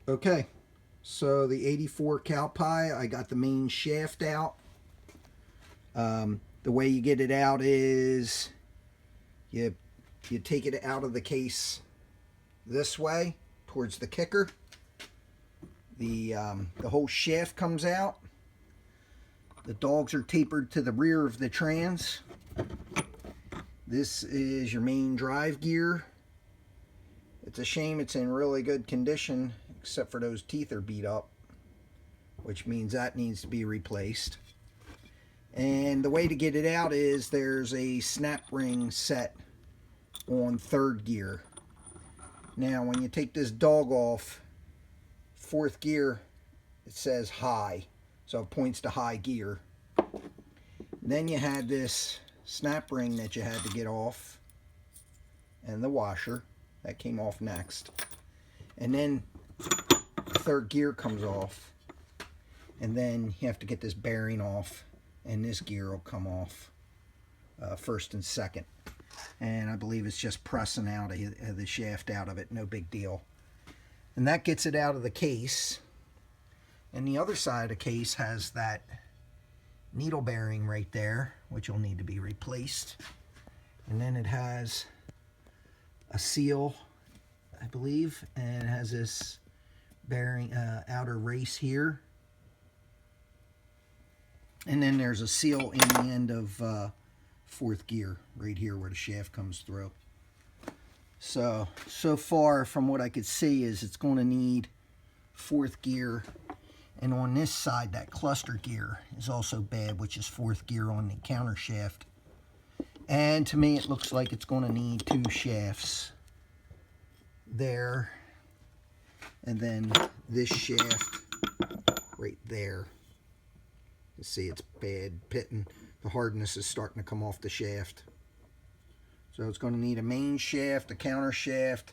Okay, so the 84 Cowpie, I got the main shaft out. The way you get it out is you take it out of the case this way towards the kicker. The whole shaft comes out. The dogs are tapered to the rear of the trans. This is your main drive gear. It's a shame it's in really good condition, except for those teeth are beat up, which means that needs to be replaced. And the way to get it out is there's a snap ring set on third gear. Now when you take this dog off, fourth gear, it says high, so it points to high gear. Then you had this snap ring that you had to get off, and the washer that came off next. And then third gear comes off, and then you have to get this bearing off, and this gear will come off first and second. And I believe it's just pressing out the shaft out of it, no big deal. And that gets it out of the case. And the other side of the case has that needle bearing right there, which will need to be replaced. And then it has a seal, I believe, and it has this bearing outer race here. And then there's a seal in the end of fourth gear, right here where the shaft comes through. So far from what I could see is it's going to need fourth gear. And on this side, that cluster gear is also bad, which is fourth gear on the counter shaft. And to me, it looks like it's going to need two shafts there. And then this shaft right there. You see it's bad pitting. The hardness is starting to come off the shaft. So it's going to need a main shaft, a counter shaft,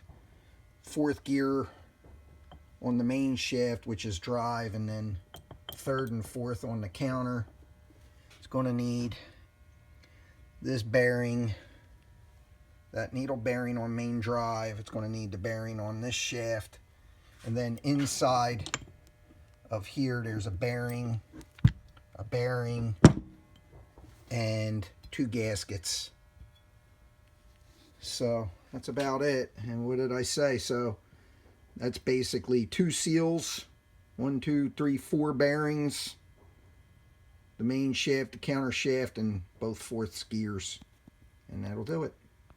fourth gear on the main shaft, which is drive, and then third and fourth on the counter. It's going to need this bearing, that needle bearing on main drive. It's going to need the bearing on this shaft. And then inside of here, there's a bearing, and two gaskets. So that's about it. And what did I say? So that's basically two seals, 1, 2, 3, 4 bearings, the main shaft, the counter shaft, and both fourths gears. And that'll do it.